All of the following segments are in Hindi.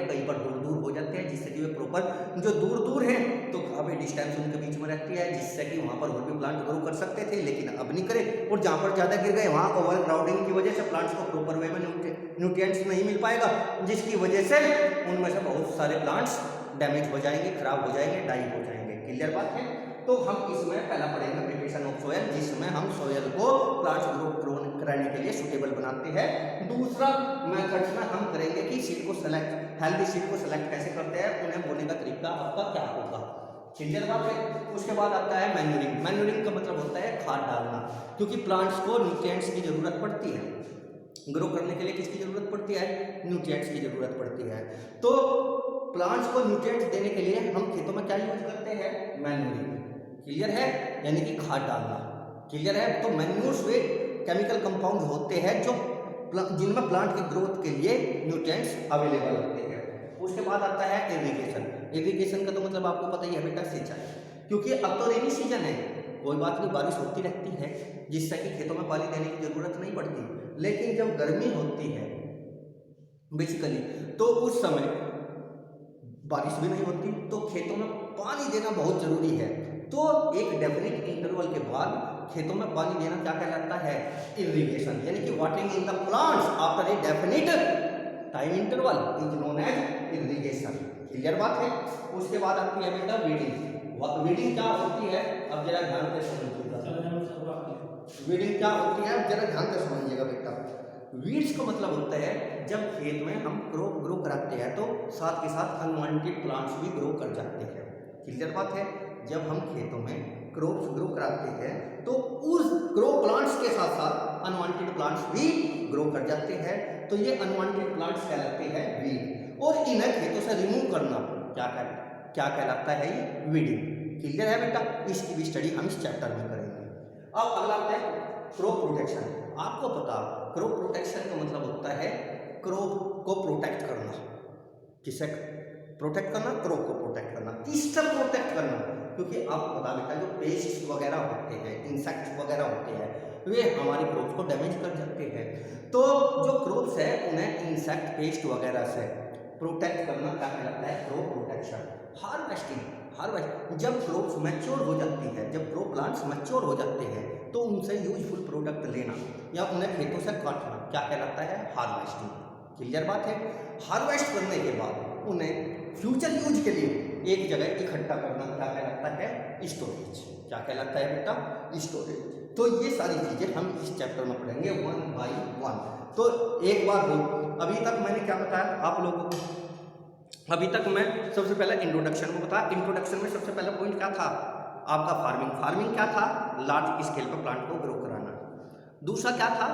हैं, कहीं पर दूर दूर हो जाते हैं, जिससे कि वे प्रॉपर जो दूर दूर हैं तो काफ़ी डिस्टेंस उनके बीच में रहती है, जिससे कि वहाँ पर और भी प्लांट ग्रो कर सकते थे, लेकिन अब नहीं करे। और जहाँ पर ज़्यादा गिर गए वहाँ ओवर क्राउडिंग की वजह से प्लांट्स को प्रॉपर वे में न्यूट्रिएंट्स नहीं मिल पाएगा, जिसकी वजह से उनमें से बहुत सारे प्लांट्स डैमेज हो जाएंगे, खराब हो जाएंगे, डाई हो जाएंगे। क्लियर बात है। तो हम इसमें पहला पढ़ेंगे प्रिपरेशन ऑफ सोयल, जिसमें हम सोयल को प्लांट्स ग्रो कराने के लिए सुटेबल बनाते हैं। दूसरा मेथड्स में हम करेंगे कि सीड को सेलेक्ट, हेल्दी सीड को सेलेक्ट कैसे करते हैं, उन्हें बोने का तरीका आपका क्या होगा। क्लियर बात है। उसके बाद आता है मैन्यूरिंग। मैन्यूरिंग का मतलब होता है खाद डालना, क्योंकि प्लांट्स को न्यूट्रिएंट्स की जरूरत पड़ती है ग्रो करने के लिए। किसकी जरूरत पड़ती है? न्यूट्रिएंट्स की जरूरत पड़ती है। तो प्लांट्स को न्यूट्रिएंट्स देने के लिए हम खेतों में क्या यूज करते हैं? मैन्यूरिंग। क्लियर है, यानी कि खाद डालना। क्लियर है। तो मैन्यूर्स वे केमिकल कंपाउंड होते हैं जो जिनमें प्लांट की ग्रोथ के लिए न्यूट्रिएंट्स अवेलेबल होते हैं। उसके बाद आता है इरिगेशन। इरिगेशन का तो मतलब आपको पता ही है बेटा, सिंचाई। क्योंकि अब तो रेनी सीजन है, कोई बात नहीं, बारिश होती रहती है, जिससे कि खेतों में पानी देने की जरूरत नहीं पड़ती। लेकिन जब गर्मी होती है बेसिकली, तो उस समय बारिश भी नहीं होती, तो खेतों में पानी देना बहुत जरूरी है। तो एक डेफिनेट इंटरवल के बाद खेतों में पानी देना क्या कहलाता है? इरिगेशन, यानी कि watering in the plants after a definite time interval is known as irrigation. Clear बात है। उसके बाद आती है बेटा वीडिंग। वीडिंग क्या होती है? अब जरा ध्यान से समझिएगा। वीडिंग क्या होती है? जरा ध्यान से समझिएगा बेटा। वीड्स का मतलब होता है जब खेत में हम क्रॉप ग्रो कराते हैं तो साथ के साथ अनवांटेड प्लांट्स भी ग्रो कर जाते हैं। क्लियर बात है। जब हम खेतों में क्रॉप्स ग्रो कराते हैं तो उस ग्रो प्लांट्स के साथ साथ अनवांटेड प्लांट्स भी ग्रो कर जाते हैं। तो ये अनवांटेड प्लांट्स कहलाते हैं वीड, और इन्हें खेतों से रिमूव करना क्या कहलाता है? ये वीडिंग। क्लियर है बेटा। इसकी भी स्टडी हम इस चैप्टर में करेंगे। अब अगला आता है क्रॉप प्रोटेक्शन। आपको पता, क्रॉप प्रोटेक्शन का मतलब होता है क्रॉप को प्रोटेक्ट करना। किसे प्रोटेक्ट करना? क्रॉप को प्रोटेक्ट करना। किससे प्रोटेक्ट करना? क्योंकि आपको पता बेटा जो पेस्ट वगैरह होते हैं, इंसेक्ट वगैरह होते हैं, वे हमारी क्रॉप को डैमेज कर जाते हैं। तो जो क्रॉप्स है उन्हें इंसेक्ट, पेस्ट वगैरह से प्रोटेक्ट करना क्या कहलाता है? Crop protection. हार्वेस्टिंग, जब क्रॉप्स मैच्योर हो जाती है, जब क्रॉप प्लांट्स मैच्योर हो जाते हैं तो उनसे यूजफुल प्रोडक्ट लेना या उन्हें खेतों से काटना क्या कहलाता है? हार्वेस्टिंग। क्लियर बात है। हार्वेस्ट करने के बाद उन्हें फ्यूचर यूज के लिए एक जगह इकट्ठा करना क्या कहलाता है? स्टोरेज। क्या कहलाता है बेटा? स्टोरेज। तो ये सारी चीजें हम इस चैप्टर में पढ़ेंगे 1 by 1। तो एक बार हो, अभी तक मैंने क्या बताया आप लोगों को? अभी तक मैं सबसे पहले इंट्रोडक्शन को बताया। इंट्रोडक्शन में सबसे पहला पॉइंट क्या था आपका? फार्मिंग। फार्मिंग क्या था? लार्ज स्केल पर प्लांट को ग्रो कराना। दूसरा क्या था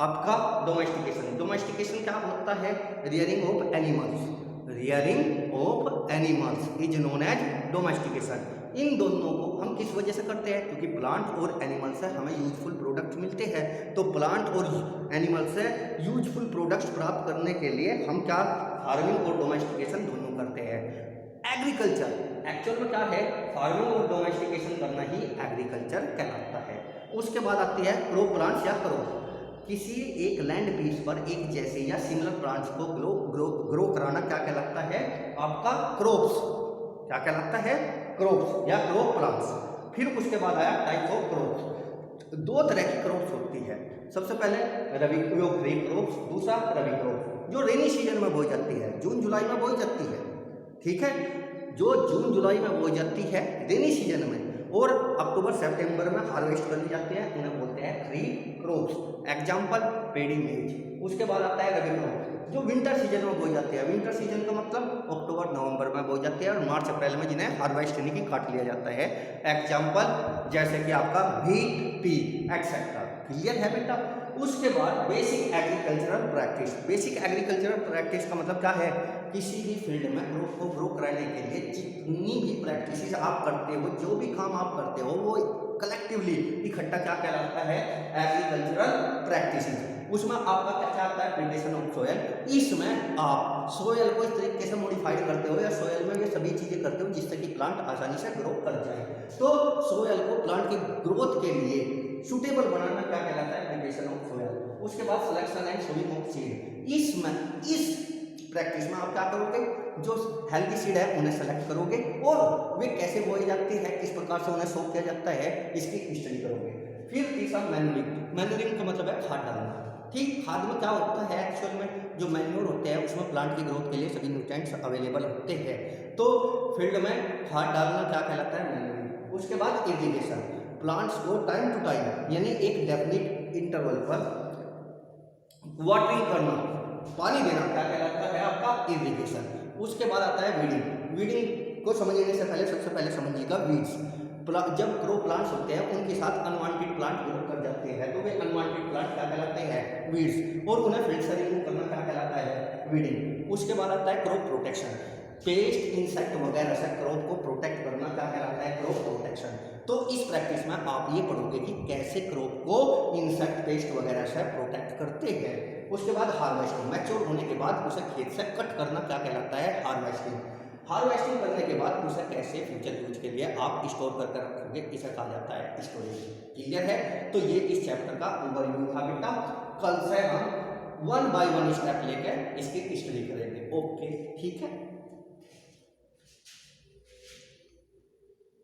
आपका? डोमेस्टिकेशन। डोमेस्टिकेशन क्या होता है? Rearing of animals. Rearing of animals is known as domestication. इन दोनों को हम किस वजह से करते हैं? क्योंकि प्लांट और एनिमल से हमें यूजफुल प्रोडक्ट मिलते हैं। तो प्लांट और एनिमल से यूजफुल प्रोडक्ट्स प्राप्त करने के लिए हम क्या फार्मिंग और डोमेस्टिकेशन दोनों करते हैं। एग्रीकल्चर एक्चुअल में क्या है? फार्मिंग और डोमेस्टिकेशन करना ही एग्रीकल्चर कहलाता है। उसके बाद आती है क्रॉप प्लांट्स या क्रॉप। किसी एक लैंड पीस पर एक जैसे या सिमिलर प्लांट्स को ग्रो कराना क्या कहलाता है? आपका क्रॉप्स। क्या कहलाता है? क्रॉप्स या क्रॉप प्लांट्स। फिर उसके बाद आया टाइप्स ऑफ क्रॉप्स। दो तरह की क्रॉप्स होती है। सबसे पहले रबी खरीफ क्रॉप्स, दूसरा रबी क्रॉप्स जो रेनी सीजन में बोई जाती है, जून जुलाई में बोई जाती है। ठीक है, जो जून जुलाई में बोई जाती है रेनी सीजन में, और अक्टूबर सितंबर में हार्वेस्ट कर ली जाती है, उन्हें बोलते हैं खरीफ क्रॉप्स। एग्जाम्पल पेडी मेज। उसके बाद आता है रबी क्रॉप जो विंटर सीजन में बोई जाती है। विंटर सीजन का मतलब अक्टूबर नवंबर में बोई जाती है और मार्च अप्रैल में जिन्हें हार्वेस्ट यानी कि काट लिया जाता है। एग्जाम्पल जैसे कि आपका व्हीट, पी एक्सेट्रा। क्लियर है बेटा। उसके बाद basic agricultural practice. Basic agricultural practice का मतलब क्या है? किसी भी फील्ड में क्रॉप को ग्रो कराने के लिए जितनी भी प्रैक्टिस आप करते हो, जो भी काम आप करते हो, वो कलेक्टिवली इकट्ठा क्या कहलाता है? Agricultural practice. उसमें आपका क्या आता है? Preparation of soil. इसमें आप सोयल को इस तरीके से मॉडिफाइड करते हो या सोयल में ये सभी चीजें करते हो जिससे कि प्लांट आसानी से ग्रो कर जाए। तो सोयल को प्लांट की ग्रोथ के लिए सुटेबल बनाना क्या कहलाता है? Preparation of soil. उसके बाद selection and sowing of seed. इसमें इस प्रैक्टिस में आप क्या करोगे, जो हेल्दी सीड है उन्हें सेलेक्ट करोगे और वे कैसे बोए जाते हैं, किस प्रकार से उन्हें सोक किया जाता है, इसकी स्टडी करोगे। फिर तीसरा मैन्यूरिंग। मैन्यूरिंग का मतलब है खाद डालना। ठीक, खाद में क्या होता है एक्चुअल में, जो मैन्योर होते हैं उसमें प्लांट की ग्रोथ के लिए सभी न्यूट्रिएंट्स अवेलेबल होते हैं। तो फील्ड में खाद डालना क्या कहलाता है, मैन्यूरिंग। उसके बाद इरिगेशन। प्लांट्स को टाइम टू टाइम यानी एक डेफिनिट इंटरवल पर वाटरिंग करना, पानी देना क्या कहलाता है आपका इरिगेशन। उसके बाद आता है वीडिंग। वीडिंग को समझने से पहले सबसे पहले समझिएगा वीड्स। जब ग्रो प्लांट्स होते हैं उनके साथ अनवांटेड प्लांट ग्रो कर जाते हैं तो वे अनवांटेड प्लांट क्या कहलाते हैं, वीड्स, और उन्हें फील्ड से रिमूव करना क्या कहलाता है, वीडिंग। उसके बाद आता है क्रॉप प्रोटेक्शन। पेस्ट इंसेक्ट वगैरह से क्रॉप को प्रोटेक्ट करना क्या कहलाता है, क्रॉप प्रोटेक्शन। तो इस प्रैक्टिस में आप ये पढ़ोगे कि कैसे क्रॉप को इंसेक्ट पेस्ट वगैरह से प्रोटेक्ट करते हैं। उसके बाद हार्वेस्टिंग। मैच्योर होने के बाद उसे खेत से कट करना क्या कहलाता है, हार्वेस्टिंग। हार्वेस्टिंग करने के बाद उसे कैसे फ्यूचर यूज के लिए आप स्टोर करके रखोगे, इसे कहा जाता है स्टोरेज। क्लियर है? तो ये इस चैप्टर का ओवरव्यू था बेटा। कल से हम 1 बाय 1 स्टेप लेकर इसकी स्टडी करेंगे। ओके, ठीक है।